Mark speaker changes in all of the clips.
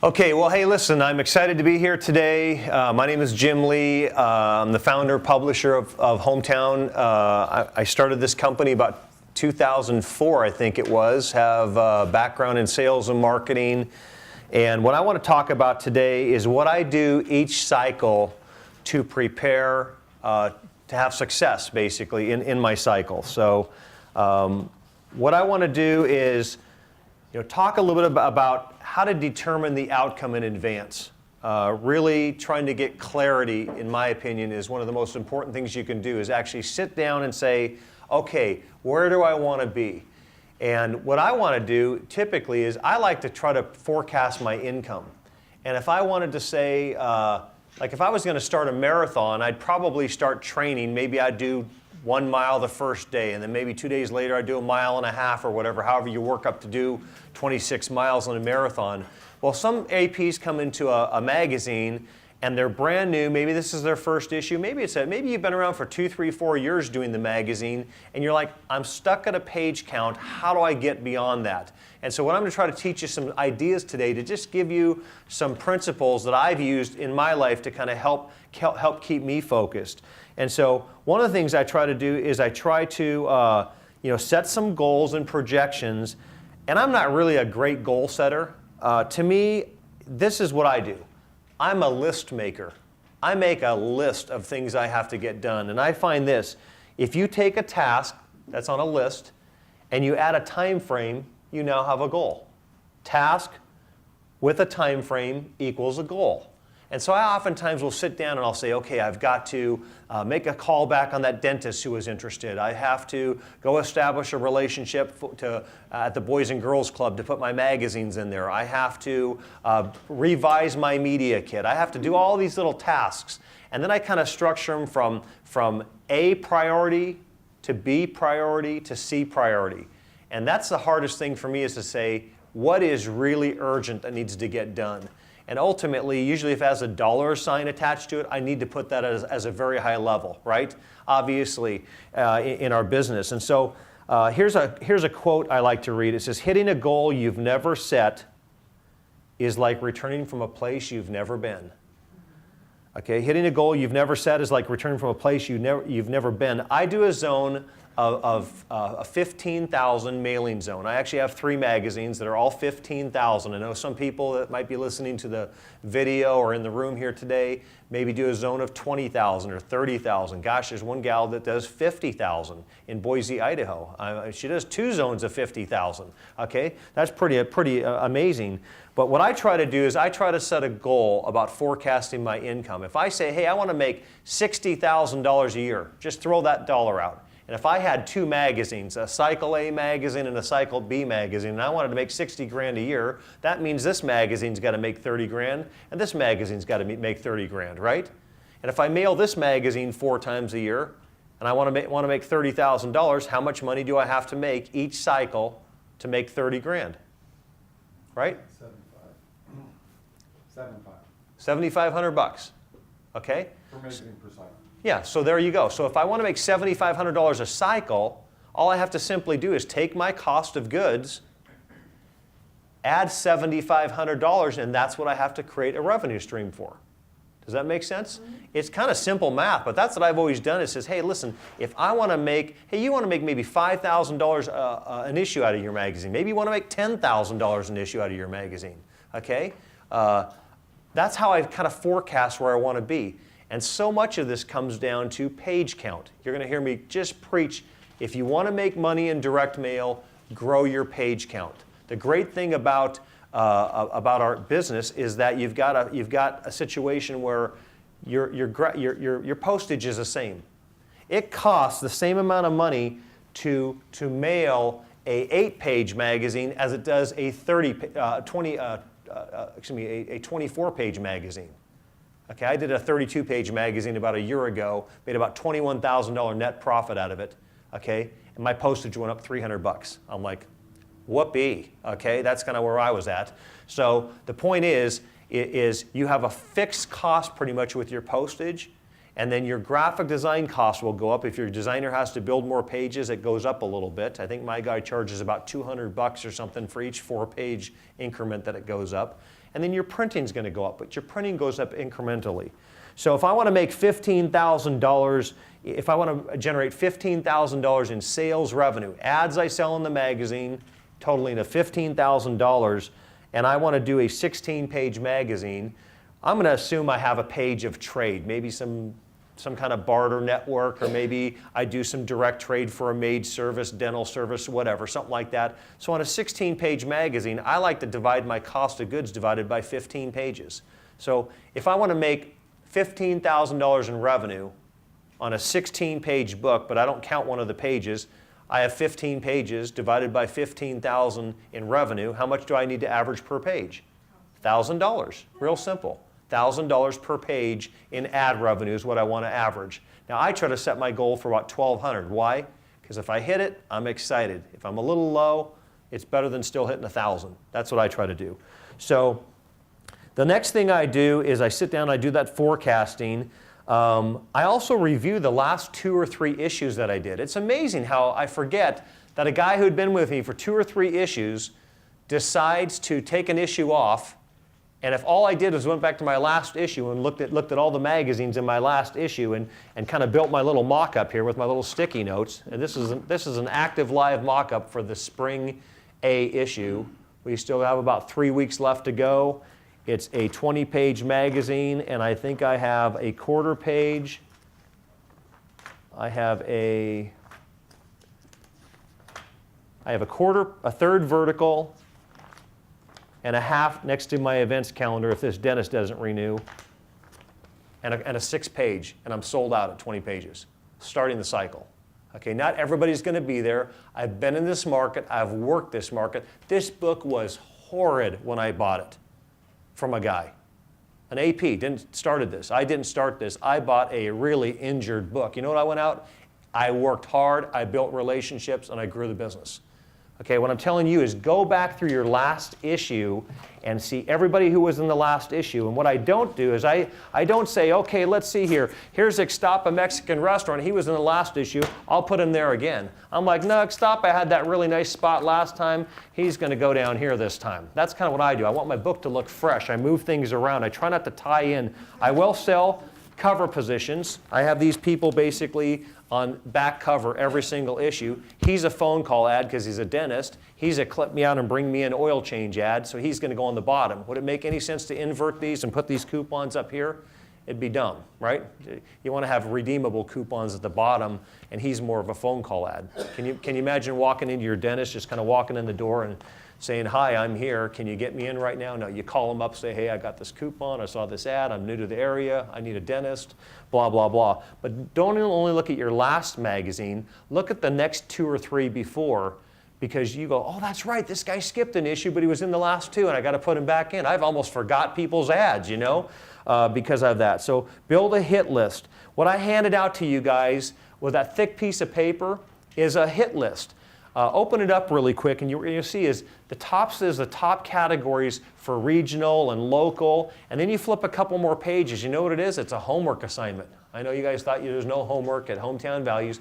Speaker 1: Okay, well, hey, listen, I'm excited to be here today. My name is Jim Lee. I'm the founder, publisher of Hometown. I started this company about 2004, I think it was, have a background in sales and marketing. And what I want to talk about today is what I do each cycle to prepare to have success, basically, in my cycle. So what I want to do is talk a little bit about how to determine the outcome in advance. Really trying to get clarity, in my opinion, is one of the most important things you can do, is actually sit down and say, okay, where do I want to be? And what I want to do typically is I like to try to forecast my income. And if I wanted to say, like if I was going to start a marathon, I'd probably start training. Maybe I'd do 1 mile the first day, and then maybe 2 days later I'd do 1.5 miles or whatever, however you work up to do 26 miles in a marathon. Well, some APs come into a magazine and they're brand new. Maybe this is their first issue. Maybe you've been around for 2, 3, 4 years doing the magazine, and you're like, I'm stuck at a page count. How do I get beyond that? And so what I'm going to try to teach you some ideas today to just give you some principles that I've used in my life to kind of help keep me focused. And so one of the things I try to do is I try to set some goals and projections. And I'm not really a great goal setter. To me, this is what I do. I'm a list maker. I make a list of things I have to get done. And I find this: if you take a task that's on a list and you add a time frame, you now have a goal. Task with a time frame equals a goal. And so I oftentimes will sit down and I'll say, okay, I've got to make a call back on that dentist who was interested. I have to go establish a relationship at the Boys and Girls Club to put my magazines in there. I have to revise my media kit. I have to do all these little tasks. And then I kind of structure them from A priority to B priority to C priority. And that's the hardest thing for me, is to say, what is really urgent that needs to get done? And ultimately, usually if it has a dollar sign attached to it, I need to put that as a very high level, right? Obviously, in our business. And so here's a quote I like to read. It says, hitting a goal you've never set is like returning from a place you've never been. Okay, hitting a goal you've never set is like returning from a place you've never been. I do a zone of a 15,000 mailing zone. I actually have 3 magazines that are all 15,000. I know some people that might be listening to the video or in the room here today maybe do a zone of 20,000 or 30,000. Gosh, there's one gal that does 50,000 in Boise, Idaho. She does 2 zones of 50,000. Okay, that's pretty amazing. But what I try to do is I try to set a goal about forecasting my income. If I say, hey, I want to make $60,000 a year, just throw that dollar out. And if I had 2 magazines, a Cycle A magazine and a Cycle B magazine, and I wanted to make 60 grand a year, that means this magazine's got to make 30 grand, and this magazine's got to make 30 grand, right? And if I mail this magazine 4 times a year, and I want to make $30,000, how much money do I have to make each cycle to make 30 grand? Right? 7,500 bucks. Okay?
Speaker 2: Per magazine per cycle.
Speaker 1: Yeah, so there you go. So if I want to make $7,500 a cycle, all I have to simply do is take my cost of goods, add $7,500, and that's what I have to create a revenue stream for. Does that make sense? Mm-hmm. It's kind of simple math, but that's what I've always done. It says, hey, listen, if I want to make, you want to make maybe $5,000 an issue out of your magazine. Maybe you want to make $10,000 an issue out of your magazine. Okay? That's how I kind of forecast where I want to be. And so much of this comes down to page count. You're going to hear me just preach, if you want to make money in direct mail, grow your page count. The great thing about our business is that you've got a situation where your postage is the same. It costs the same amount of money to mail a 8-page magazine as it does a 24-page magazine. Okay, I did a 32-page magazine about a year ago, made about $21,000 net profit out of it. Okay, and my postage went up $300. I'm like, whoopee. Okay, that's kind of where I was at. So the point is you have a fixed cost pretty much with your postage, And then your graphic design cost will go up. If your designer has to build more pages, it goes up a little bit. I think my guy charges about $200 or something for each 4-page increment that it goes up. And then your printing is going to go up, but your printing goes up incrementally. So if I want to make $15,000, if I want to generate $15,000 in sales revenue, ads I sell in the magazine totaling to $15,000, and I want to do a 16-page magazine, I'm going to assume I have a page of trade, maybe some kind of barter network, or maybe I do some direct trade for a maid service, dental service, whatever, something like that. So on a 16-page magazine, I like to divide my cost of goods divided by 15 pages. So if I want to make $15,000 in revenue on a 16-page book, but I don't count one of the pages, I have 15 pages divided by 15,000 in revenue. How much do I need to average per page? $1,000. Real simple. $1,000 per page in ad revenue is what I want to average. Now I try to set my goal for about $1,200. Why? Because if I hit it, I'm excited. If I'm a little low, it's better than still hitting 1,000. That's what I try to do. So the next thing I do is I sit down, I do that forecasting. I also review the last 2 or 3 issues that I did. It's amazing how I forget that a guy who'd been with me for 2 or 3 issues decides to take an issue off. And if all I did was went back to my last issue and looked at all the magazines in my last issue and kind of built my little mock-up here with my little sticky notes. And this is an active live mock-up for the spring A issue. We still have about 3 weeks left to go. It's a 20-page magazine, and I think I have a quarter page. I have a third vertical, and a half next to my events calendar if this dentist doesn't renew, and a 6-page, and I'm sold out at 20 pages, starting the cycle. Okay, not everybody's going to be there. I've been in this market. I've worked this market. This book was horrid when I bought it from a guy. An AP started this. I didn't start this. I bought a really injured book. You know what I went out? I worked hard, I built relationships, and I grew the business. Okay, what I'm telling you is go back through your last issue and see everybody who was in the last issue. And what I don't do is I don't say, okay, let's see here. Here's Ixtapa Mexican restaurant. He was in the last issue. I'll put him there again. I'm like, no, Ixtapa had that really nice spot last time. He's going to go down here this time. That's kind of what I do. I want my book to look fresh. I move things around. I try not to tie in. I will sell cover positions. I have these people basically on back cover every single issue. He's a phone call ad because he's a dentist. He's a clip me out and bring me an oil change ad, so he's going to go on the bottom. Would it make any sense to invert these and put these coupons up here? It'd be dumb, right? You want to have redeemable coupons at the bottom, and he's more of a phone call ad. Can you imagine walking into your dentist, just kind of walking in the door and saying, hi, I'm here, can you get me in right now? No, you call them up, say, hey, I got this coupon, I saw this ad, I'm new to the area, I need a dentist, blah, blah, blah. But don't only look at your last magazine, look at the next 2 or 3 before, because you go, oh, that's right, this guy skipped an issue, but he was in the last 2, and I got to put him back in. I've almost forgot people's ads, you know, because of that. So build a hit list. What I handed out to you guys with that thick piece of paper is a hit list. Open it up really quick, and you'll see is the top categories for regional and local, and then you flip a couple more pages. You know what it is? It's a homework assignment. I know you guys thought there's no homework at Hometown Values.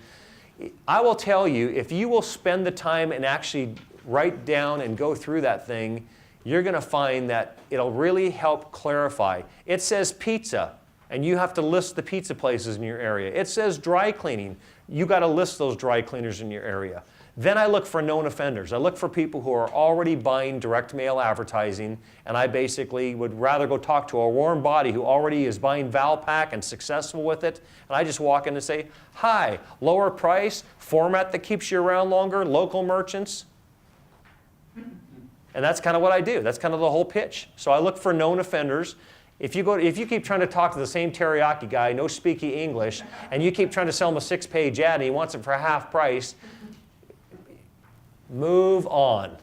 Speaker 1: I will tell you, if you will spend the time and actually write down and go through that thing, you're going to find that it'll really help clarify. It says pizza, and you have to list the pizza places in your area. It says dry cleaning. You got to list those dry cleaners in your area. Then I look for known offenders. I look for people who are already buying direct mail advertising, and I basically would rather go talk to a warm body who already is buying Valpak and successful with it, and I just walk in and say, hi, lower price, format that keeps you around longer, local merchants. And that's kind of what I do. That's kind of the whole pitch. So I look for known offenders. If you keep trying to talk to the same teriyaki guy, no speaky English, and you keep trying to sell him a 6-page ad and he wants it for half price, move on.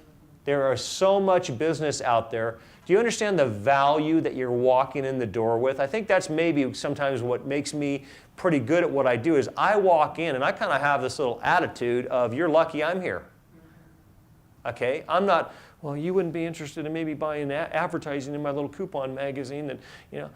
Speaker 1: There is so much business out there. Do you understand the value that you're walking in the door with? I think that's maybe sometimes what makes me pretty good at what I do is I walk in and I kind of have this little attitude of, you're lucky I'm here. Okay? I'm not, well, you wouldn't be interested in maybe buying advertising in my little coupon magazine. And, you know,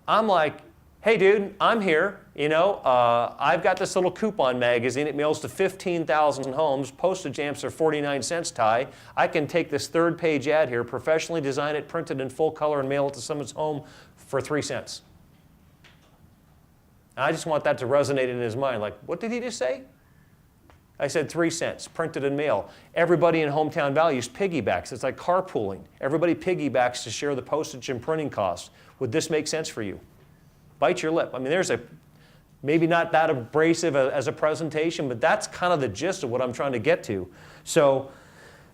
Speaker 1: I'm like, hey dude, I'm here, I've got this little coupon magazine. It mails to 15,000 homes. Postage stamps are 49 cents, Ty. I can take this 3rd-page ad here, professionally design it, print it in full color, and mail it to someone's home for 3 cents. I just want that to resonate in his mind. Like, what did he just say? I said 3 cents, printed and mail. Everybody in Hometown Values piggybacks. It's like carpooling. Everybody piggybacks to share the postage and printing costs. Would this make sense for you? Bite your lip. I mean, there's maybe not that abrasive as a presentation, but that's kind of the gist of what I'm trying to get to. So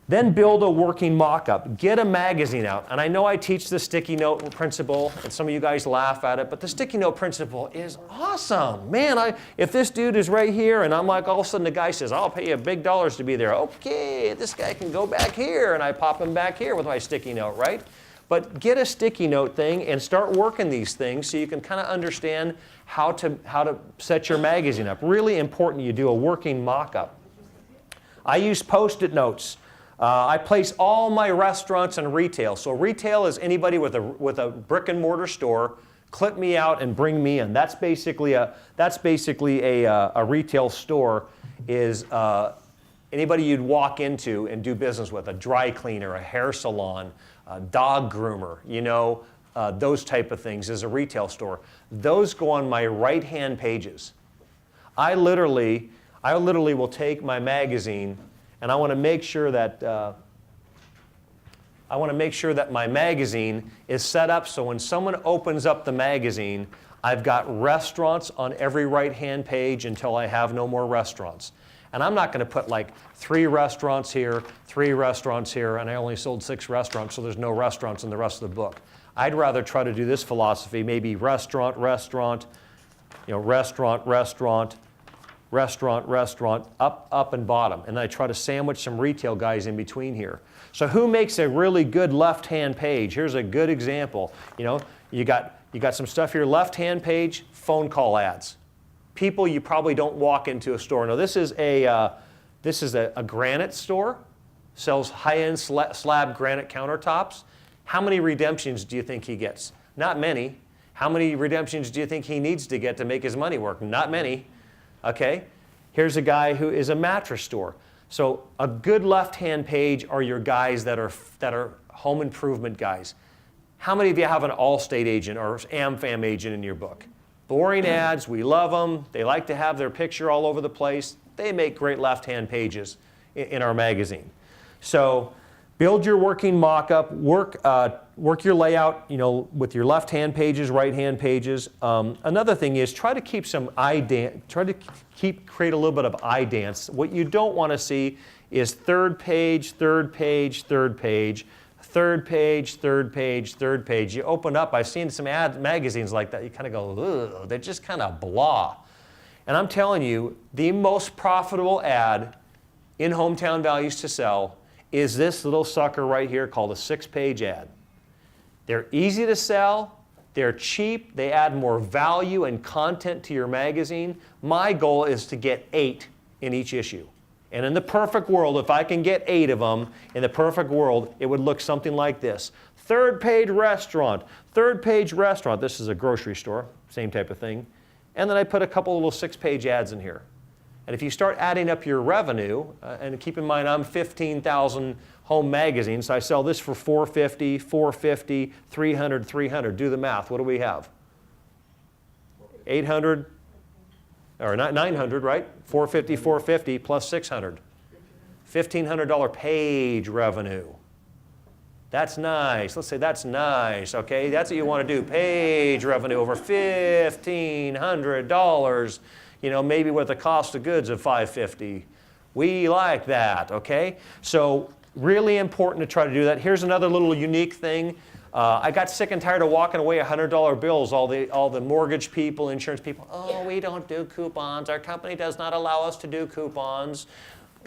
Speaker 1: then build a working mock-up. Get a magazine out. And I know I teach the sticky note principle, and some of you guys laugh at it, but the sticky note principle is awesome. Man, if this dude is right here, and I'm like, all of a sudden the guy says, I'll pay you big dollars to be there. Okay, this guy can go back here, and I pop him back here with my sticky note, right? But get a sticky note thing and start working these things so you can kind of understand how to set your magazine up. Really important you do a working mock-up. I use Post-it notes. I place all my restaurants and retail. So retail is anybody with a brick and mortar store. Clip me out and bring me in. That's basically a retail store is anybody you'd walk into and do business with, a dry cleaner, a hair salon, a dog groomer, those type of things is a retail store. Those go on my right-hand pages. I literally will take my magazine, and I want to make sure that my magazine is set up so when someone opens up the magazine, I've got restaurants on every right-hand page until I have no more restaurants. And I'm not going to put like 3 restaurants here, 3 restaurants here, and I only sold 6 restaurants, so there's no restaurants in the rest of the book. I'd rather try to do this philosophy, maybe restaurant, restaurant, restaurant, restaurant, restaurant, restaurant, up and bottom. And I try to sandwich some retail guys in between here. So who makes a really good left-hand page? Here's a good example. You got some stuff here, left-hand page, phone call ads. People you probably don't walk into a store. Now this is a granite store, sells high-end slab granite countertops. How many redemptions do you think he gets? Not many. How many redemptions do you think he needs to get to make his money work? Not many. Okay? Here's a guy who is a mattress store. So a good left-hand page are your guys that are home improvement guys. How many of you have an Allstate agent or AmFam agent in your book? Boring ads, we love them. They like to have their picture all over the place. They make great left-hand pages in our magazine. So build your working mock-up, work your layout, with your left-hand pages, right-hand pages. Another thing is try to keep some create a little bit of eye dance. What you don't want to see is third page, third page, third page, third page, third page, third page. You open up, I've seen some magazines like that, you kind of go, ugh, they're just kind of blah. And I'm telling you, the most profitable ad in Hometown Values to Sell is this little sucker right here called a 6-page ad. They're easy to sell, they're cheap, they add more value and content to your magazine. My goal is to get 8 in each issue. And in the perfect world, if I can get 8 of them, in the perfect world, it would look something like this. Third page restaurant, this is a grocery store, same type of thing. And then I put a couple little 6-page ads in here. And if you start adding up your revenue, and keep in mind I'm 15,000 home magazines, so I sell this for $450, $450, $300, $300. Do the math. What do we have? 800, or not 900, right? 450, 450 plus 600. $1,500 page revenue. That's nice. Let's say that's nice, okay? That's what you want to do. Page revenue over $1,500. Maybe with a cost of goods of $550. We like that, okay? So really important to try to do that. Here's another little unique thing. I got sick and tired of walking away $100 bills, all the mortgage people, insurance people. Oh, we don't do coupons. Our company does not allow us to do coupons.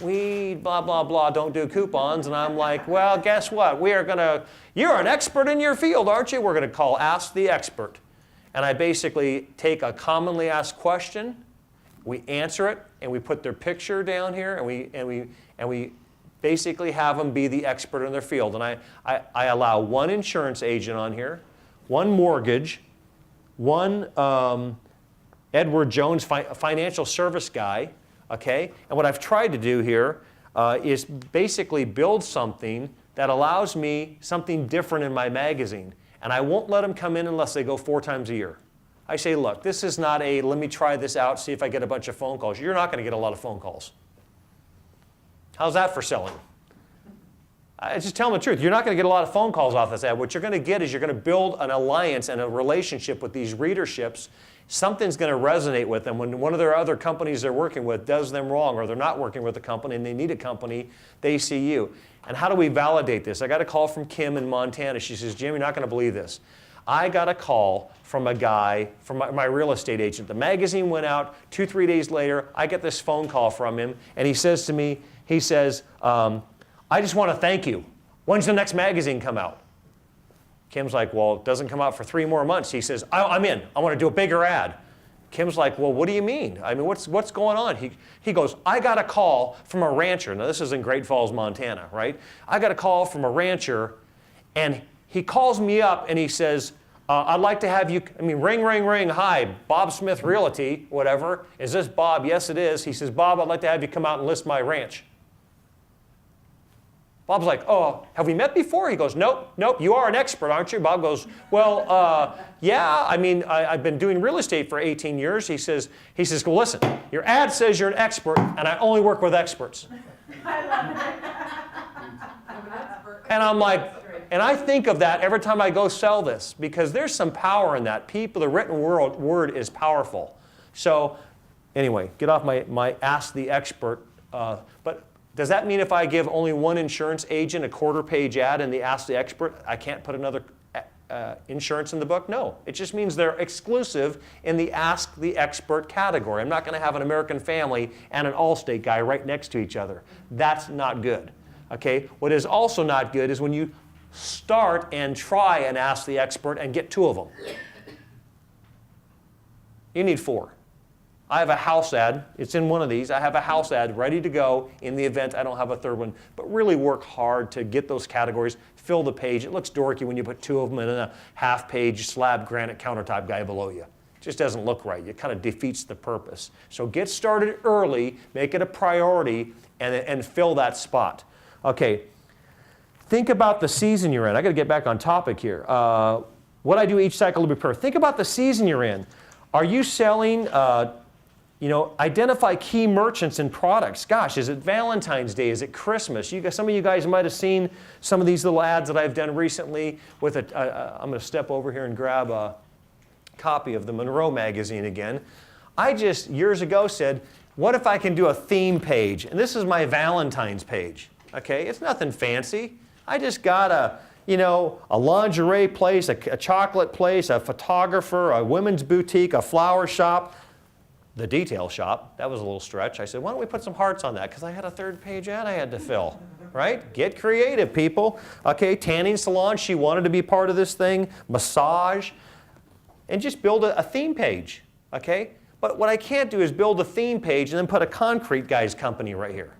Speaker 1: We blah, blah, blah, don't do coupons. And I'm like, well, guess what? You're an expert in your field, aren't you? We're going to call Ask the Expert. And I basically take a commonly asked question, we answer it, and we put their picture down here, and we basically have them be the expert in their field. And I allow one insurance agent on here, one mortgage, one Edward Jones, financial service guy, okay? And what I've tried to do here is basically build something that allows me something different in my magazine. And I won't let them come in unless they go 4 times a year. I say, look, this is not a, let me try this out, see if I get a bunch of phone calls. You're not going to get a lot of phone calls. How's that for selling? I just tell them the truth. You're not going to get a lot of phone calls off this ad. What you're going to get is you're going to build an alliance and a relationship with these readerships. Something's going to resonate with them when one of their other companies they're working with does them wrong, or they're not working with a company and they need a company, they see you. And how do we validate this? I got a call from Kim in Montana. She says, Jim, you're not going to believe this. I got a call from a guy, from my real estate agent. The magazine went out 2-3 days later. I get this phone call from him, and he says to me, he says, I just want to thank you. When's the next magazine come out? Kim's like, well, it doesn't come out for 3 more months. He says, I'm in. I want to do a bigger ad. Kim's like, well, what do you mean? I mean, what's going on? He goes, I got a call from a rancher. Now, this is in Great Falls, Montana, right? I got a call from a rancher, and he calls me up, and he says, I'd like to have you, ring, ring, ring. Hi, Bob Smith Realty, whatever. Is this Bob? Yes, it is. He says, Bob, I'd like to have you come out and list my ranch. Bob's like, oh, have we met before? He goes, nope, you are an expert, aren't you? Bob goes, well, yeah, I've been doing real estate for 18 years. He says, well, listen, your ad says you're an expert, and I only work with experts.
Speaker 2: I love it.
Speaker 1: And I'm like, and I think of that every time I go sell this, because there's some power in that. The written word is powerful. So anyway, get off my Ask the Expert. But does that mean if I give only one insurance agent a 1/4-page ad in the Ask the Expert, I can't put another insurance in the book? No. It just means they're exclusive in the Ask the Expert category. I'm not going to have an American Family and an Allstate guy right next to each other. That's not good. Okay? What is also not good is when you start and try and Ask the Expert and get 2 of them. You need 4. I have a house ad. It's in one of these. I have a house ad ready to go in the event I don't have a 3rd one. But really work hard to get those categories, fill the page. It looks dorky when you put 2 of them in a half-page slab granite countertop guy below you. It just doesn't look right. It kind of defeats the purpose. So get started early, make it a priority, and fill that spot. Okay. Think about the season you're in. I got to get back on topic here. What I do each cycle to be prepared. Think about the season you're in. Are you selling, identify key merchants and products. Gosh, is it Valentine's Day? Is it Christmas? Some of you guys might have seen some of these little ads that I've done recently with I'm going to step over here and grab a copy of the Monroe magazine again. I just, years ago, said, what if I can do a theme page? And this is my Valentine's page. Okay, it's nothing fancy. I just got a lingerie place, a chocolate place, a photographer, a women's boutique, a flower shop, the detail shop. That was a little stretch. I said, why don't we put some hearts on that? Because I had a 3rd-page ad I had to fill, right? Get creative, people. Okay, tanning salon, she wanted to be part of this thing, massage, and just build a theme page, okay? But what I can't do is build a theme page and then put a concrete guy's company right here.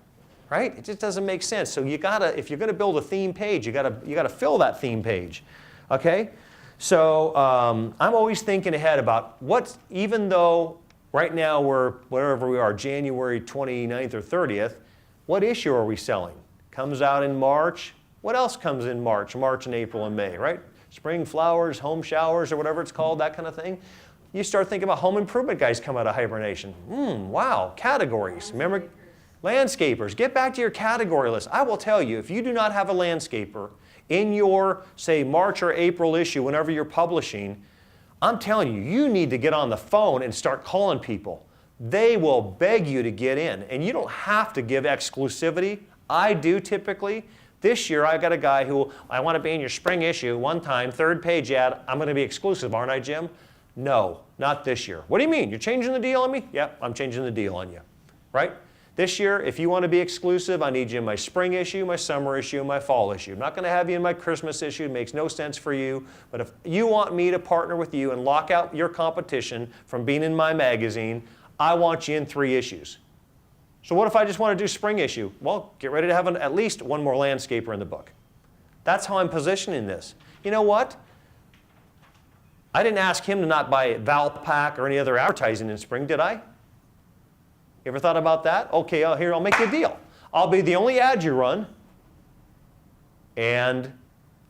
Speaker 1: Right? It just doesn't make sense. So you gotta, if you're going to build a theme page, you gotta fill that theme page. Okay? So I'm always thinking ahead about even though right now we're wherever we are, January 29th or 30th, what issue are we selling? Comes out in March. What else comes in March? March and April and May, right? Spring flowers, home showers, or whatever it's called, that kind of thing. You start thinking about home improvement guys come out of hibernation. Wow, categories. Remember? Landscapers, get back to your category list. I will tell you, if you do not have a landscaper in your, say, March or April issue, whenever you're publishing, I'm telling you, you need to get on the phone and start calling people. They will beg you to get in, and you don't have to give exclusivity. I do typically. This year, I got a guy who, I want to be in your spring issue one time, 3rd-page ad. I'm going to be exclusive, aren't I, Jim? No, not this year. What do you mean? You're changing the deal on me? Yep, I'm changing the deal on you, right? This year, if you want to be exclusive, I need you in my spring issue, my summer issue, and my fall issue. I'm not going to have you in my Christmas issue. It makes no sense for you. But if you want me to partner with you and lock out your competition from being in my magazine, I want you in 3 issues. So what if I just want to do spring issue? Well, get ready to have at least one more landscaper in the book. That's how I'm positioning this. You know what? I didn't ask him to not buy Valpak or any other advertising in spring, did I? You ever thought about that? Okay, here, I'll make you a deal. I'll be the only ad you run, and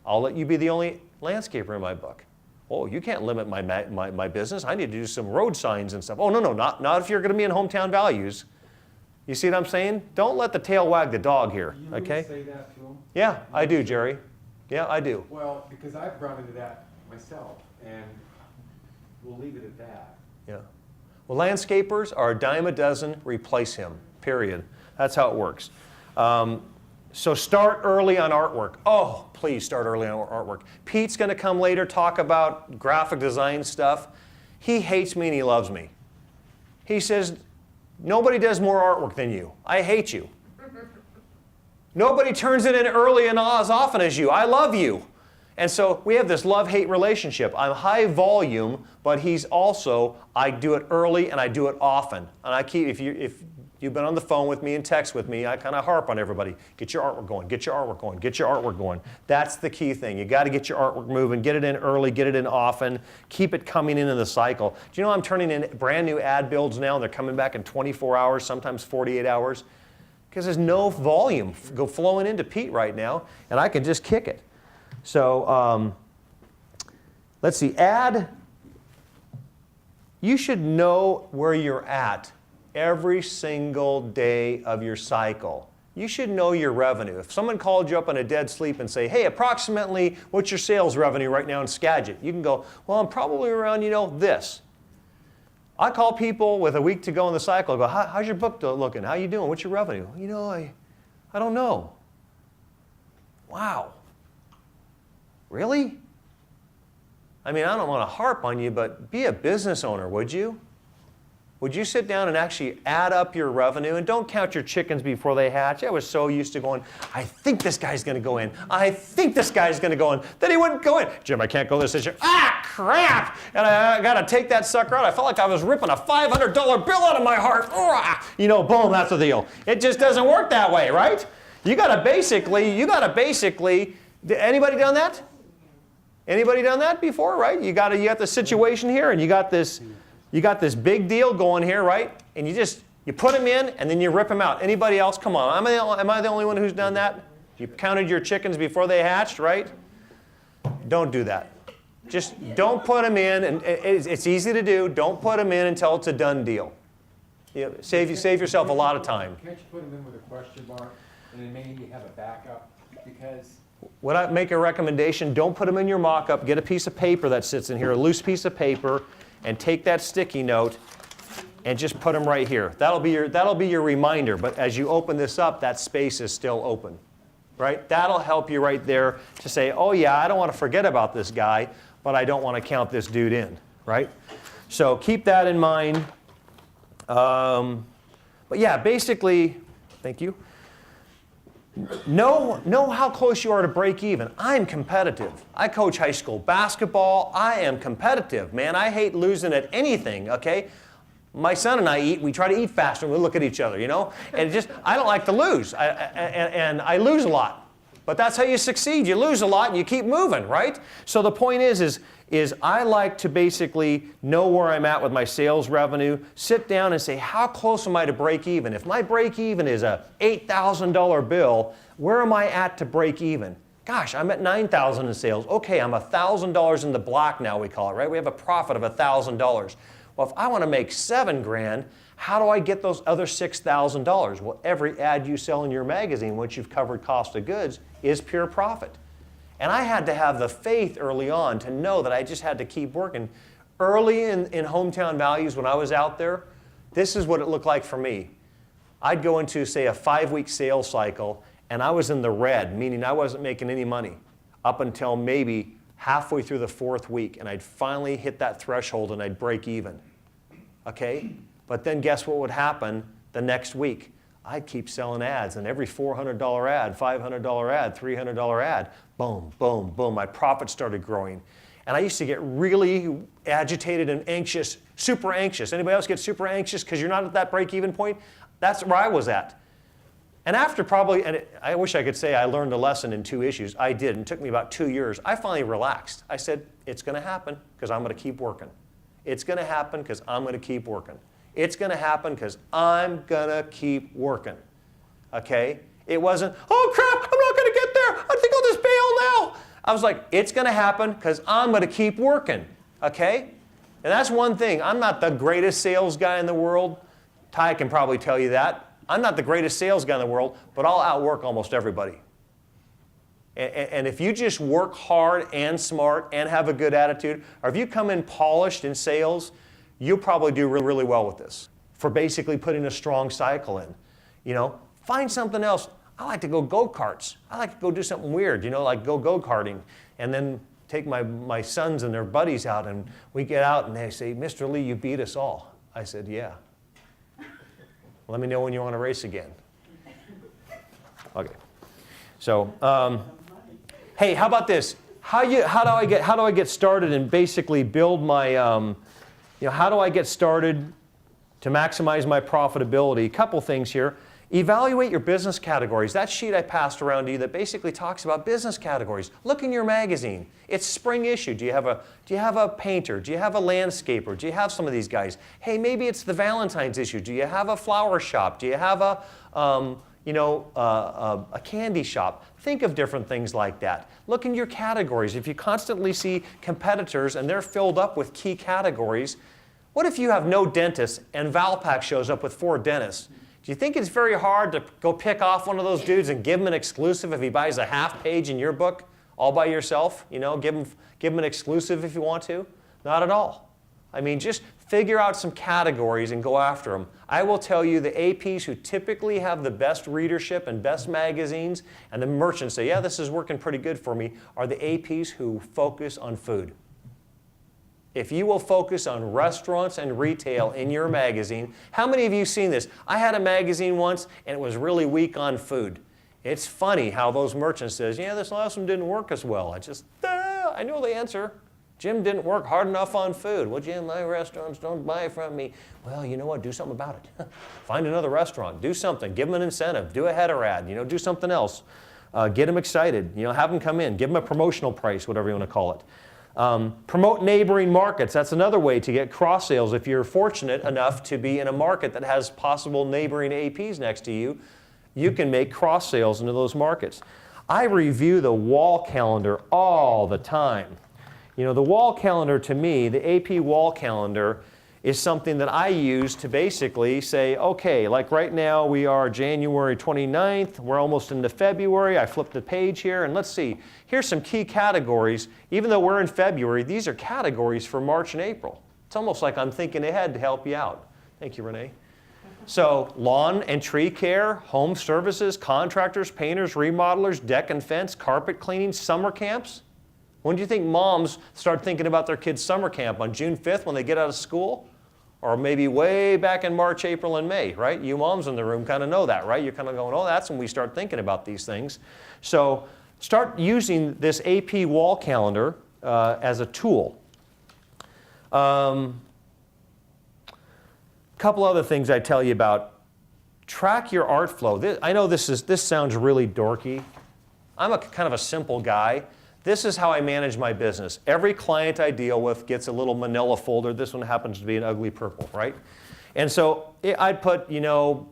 Speaker 1: I'll let you be the only landscaper in my book. Oh, you can't limit my business. I need to do some road signs and stuff. Oh, no, not if you're going to be in Hometown Values. You see what I'm saying? Don't let the tail wag the dog here, okay?
Speaker 2: You say that to them?
Speaker 1: Yeah, I do, Jerry. Yeah, I do.
Speaker 2: Well, because I've run into that myself, and we'll leave it at that.
Speaker 1: Yeah. Well, landscapers are a dime a dozen, replace him, period. That's how it works. So start early on artwork. Oh, please start early on artwork. Pete's going to come later, talk about graphic design stuff. He hates me and he loves me. He says, nobody does more artwork than you. I hate you. Nobody turns it in early and as often as you. I love you. And so we have this love-hate relationship. I'm high volume, but he's also, I do it early and I do it often. And I keep, if you've been on the phone with me and text with me, I kind of harp on everybody. Get your artwork going, get your artwork going, get your artwork going. That's the key thing. You got to get your artwork moving, get it in early, get it in often, keep it coming in the cycle. Do you know I'm turning in brand new ad builds now and they're coming back in 24 hours, sometimes 48 hours? Because there's no volume flowing into Pete right now, and I can just kick it. So let's see, you should know where you're at every single day of your cycle. You should know your revenue. If someone called you up on a dead sleep and say, hey, approximately what's your sales revenue right now in Skagit? You can go, well, I'm probably around, this. I call people with a week to go in the cycle. I go, how's your book looking? How you doing? What's your revenue? I don't know. Wow. Really? I mean, I don't want to harp on you, but be a business owner, would you? Would you sit down and actually add up your revenue? And don't count your chickens before they hatch. I was so used to going, I think this guy's going to go in. I think this guy's going to go in. Then he wouldn't go in. Jim, I can't go this year. Ah, crap! And I got to take that sucker out. I felt like I was ripping a $500 bill out of my heart. Boom, that's the deal. It just doesn't work that way, right? You got to basically, anybody done that? Anybody done that before, right? You got the situation here, and you got this big deal going here, right? And you put them in, and then you rip them out. Anybody else? Come on, am I the only one who's done that? You counted your chickens before they hatched, right? Don't do that. Just don't put them in, and it's easy to do. Don't put them in until it's a done deal. Save yourself a lot of time.
Speaker 2: Can't you put them in with a question mark, and then maybe have a backup? Because
Speaker 1: would I make a recommendation? Don't put them in your mock-up. Get a piece of paper that sits in here, a loose piece of paper, and take that sticky note and just put them right here. That'll be your reminder. But as you open this up, that space is still open, right? That'll help you right there to say, oh yeah, I don't want to forget about this guy, but I don't want to count this dude in, right? So keep that in mind. But yeah, basically, thank you. Know how close you are to break even. I'm competitive. I coach high school basketball. I am competitive, man. I hate losing at anything, okay? My son and I we try to eat faster and we look at each other, And I don't like to lose. And I lose a lot. But that's how you succeed. You lose a lot and you keep moving, right? So the point is I like to basically know where I'm at with my sales revenue, sit down and say, how close am I to break even? If my break even is a $8,000 bill, where am I at to break even? Gosh, I'm at $9,000 in sales. Okay, I'm $1,000 in the black now, we call it, right? We have a profit of $1,000. Well, if I want to make $7,000, how do I get those other $6,000? Well, every ad you sell in your magazine, once you've covered cost of goods, is pure profit. And I had to have the faith early on to know that I just had to keep working. Early in Hometown Values, when I was out there, this is what it looked like for me. I'd go into, say, a 5-week sales cycle, and I was in the red, meaning I wasn't making any money up until maybe halfway through the 4th week, and I'd finally hit that threshold and I'd break even. Okay? But then guess what would happen the next week? I'd keep selling ads, and every $400 ad, $500 ad, $300 ad, boom, boom, boom, my profit started growing. And I used to get really agitated and anxious, super anxious. Anybody else get super anxious because you're not at that break-even point? That's where I was at. And after probably, I wish I could say I learned a lesson in 2 issues. I did, and it took me about 2 years. I finally relaxed. I said, it's going to happen because I'm going to keep working. It's going to happen because I'm going to keep working. It's going to happen because I'm going to keep working. Okay? It wasn't, oh crap, I'm not going to get there. I think I'll just bail now. I was like, it's going to happen because I'm going to keep working. Okay? And that's one thing. I'm not the greatest sales guy in the world. Ty can probably tell you that. I'm not the greatest sales guy in the world, but I'll outwork almost everybody. And if you just work hard and smart and have a good attitude, or if you come in polished in sales, you'll probably do really, really well with this for basically putting a strong cycle in. You know, find something else. I like to go go-karts. I like to go do something weird, you know, like go go-karting. And then take my sons and their buddies out, and we get out and they say, Mr. Lee, you beat us all. I said, yeah. Let me know when you want to race again. Okay. So, hey, how about this? How do I get started and basically build my, how do I get started to maximize my profitability? A couple things here. Evaluate your business categories. That sheet I passed around to you that basically talks about business categories. Look in your magazine. It's spring issue. Do you have a painter? Do you have a landscaper? Do you have some of these guys? Hey, maybe it's the Valentine's issue. Do you have a flower shop? Do you have a candy shop? Think of different things like that. Look in your categories. If you constantly see competitors and they're filled up with key categories, what if you have no dentists and Valpak shows up with 4 dentists? Do you think it's very hard to go pick off one of those dudes and give him an exclusive if he buys a half page in your book all by yourself? You know, give him an exclusive if you want to? Not at all. I mean, just figure out some categories and go after them. I will tell you the APs who typically have the best readership and best magazines and the merchants say, yeah, this is working pretty good for me, are the APs who focus on food. If you will focus on restaurants and retail in your magazine, how many of you have seen this? I had a magazine once and it was really weak on food. It's funny how those merchants says, yeah, this last one didn't work as well. I know the answer. Jim didn't work hard enough on food. Well, Jim, my restaurants don't buy from me. Well, you know what? Do something about it. Find another restaurant. Do something. Give them an incentive. Do a header ad. You know, do something else. Get them excited. You know, have them come in. Give them a promotional price, whatever you want to call it. Promote neighboring markets. That's another way to get cross sales. If you're fortunate enough to be in a market that has possible neighboring APs next to you, you can make cross sales into those markets. I review the wall calendar all the time. You know, the wall calendar to me, the AP wall calendar, is something that I use to basically say, okay, like right now we are January 29th, we're almost into February, I flipped the page here, and let's see, here's some key categories. Even though we're in February, these are categories for March and April. It's almost like I'm thinking ahead to help you out. Thank you, Renee. So, lawn and tree care, home services, contractors, painters, remodelers, deck and fence, carpet cleaning, summer camps. When do you think moms start thinking about their kids' summer camp? On June 5th when they get out of school? Or maybe way back in March, April, and May, right? You moms in the room kind of know that, right? You're kind of going, oh, that's when we start thinking about these things. So start using this AP wall calendar as a tool. Couple other things I tell you about. Track your art flow. I know this sounds really dorky. I'm a kind of a simple guy. This is how I manage my business. Every client I deal with gets a little manila folder. This one happens to be an ugly purple, right? And so I'd put, you know,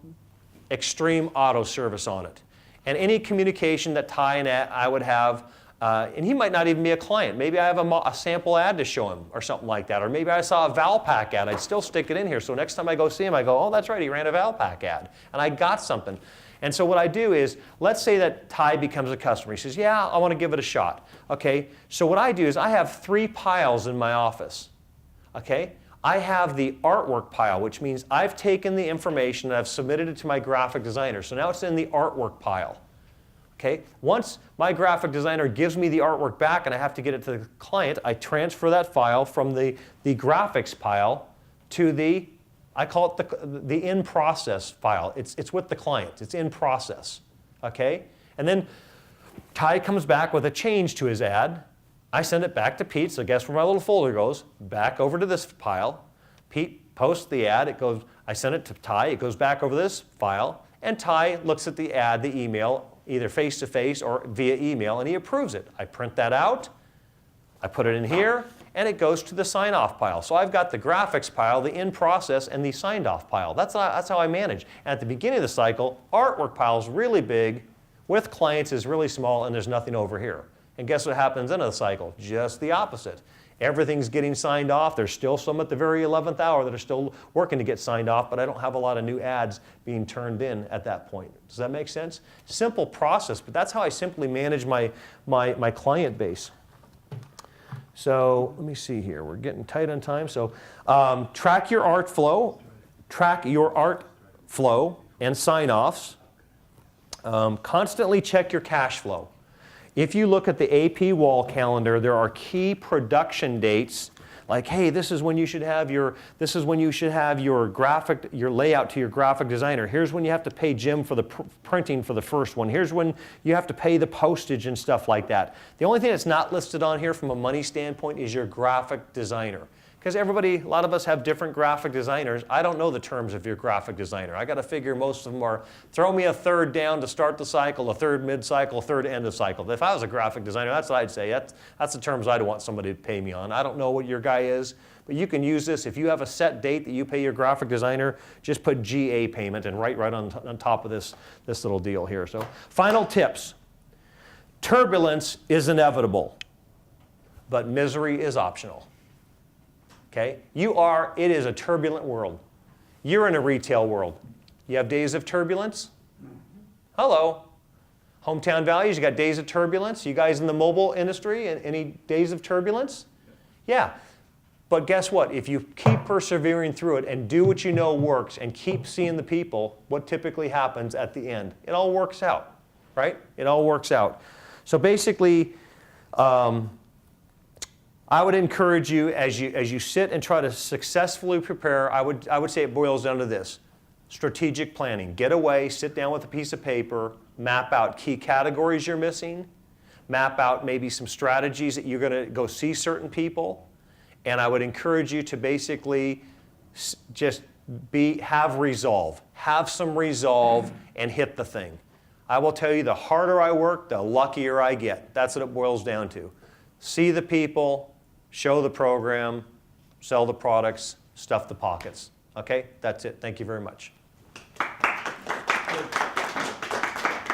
Speaker 1: extreme auto service on it. And any communication that Ty and I would have, and he might not even be a client. Maybe I have a sample ad to show him or something like that. Or maybe I saw a Valpak ad. I'd still stick it in here. So next time I go see him, I go, oh, that's right, he ran a Valpak ad. And I got something. And so what I do is, let's say that Ty becomes a customer. He says, yeah, I want to give it a shot. Okay, so what I do is I have 3 piles in my office. Okay, I have the artwork pile, which means I've taken the information and I've submitted it to my graphic designer. So now it's in the artwork pile. Okay, once my graphic designer gives me the artwork back and I have to get it to the client, I transfer that file from the graphics pile to the, I call it the in-process file. It's with the client. It's in process. Okay? And then Ty comes back with a change to his ad. I send it back to Pete, so guess where my little folder goes? Back over to this pile. Pete posts the ad. I send it to Ty. It goes back over this file. And Ty looks at the ad, the email, either face-to-face or via email, and he approves it. I print that out, I put it in here, and it goes to the sign-off pile. So I've got the graphics pile, the in-process, and the signed-off pile. That's how I manage. And at the beginning of the cycle, artwork pile is really big, with clients is really small, and there's nothing over here. And guess what happens in the cycle? Just the opposite. Everything's getting signed off. There's still some at the very 11th hour that are still working to get signed off, but I don't have a lot of new ads being turned in at that point. Does that make sense? Simple process, but that's how I simply manage my client base. So let me see here. We're getting tight on time. So track your art flow and sign-offs. Constantly check your cash flow. If you look at the AP wall calendar, there are key production dates, like, hey, this is when you should have your layout to your graphic designer. Here's when you have to pay Jim for the printing for the first one. Here's when you have to pay the postage and stuff like that. The only thing that's not listed on here from a money standpoint is your graphic designer. Because a lot of us have different graphic designers. I don't know the terms of your graphic designer. I got to figure most of them are, throw me a third down to start the cycle, a third mid-cycle, a third end of cycle. If I was a graphic designer, that's what I'd say. That's the terms I'd want somebody to pay me on. I don't know what your guy is, but you can use this. If you have a set date that you pay your graphic designer, just put GA payment and right on top of this little deal here. So final tips. Turbulence is inevitable, but misery is optional. Okay? It is a turbulent world. You're in a retail world. You have days of turbulence? Hello. Hometown Values, you got days of turbulence? You guys in the mobile industry, any days of turbulence? Yeah. But guess what? If you keep persevering through it and do what you know works and keep seeing the people, what typically happens at the end? It all works out, right? It all works out. So basically, I would encourage you as you sit and try to successfully prepare, I would say it boils down to this. Strategic planning. Get away, sit down with a piece of paper, map out key categories you're missing, map out maybe some strategies that you're going to go see certain people, and I would encourage you to basically just have resolve. Have some resolve and hit the thing. I will tell you, the harder I work, the luckier I get. That's what it boils down to. See the people, show the program, sell the products, stuff the pockets. Okay? That's it. Thank you very much.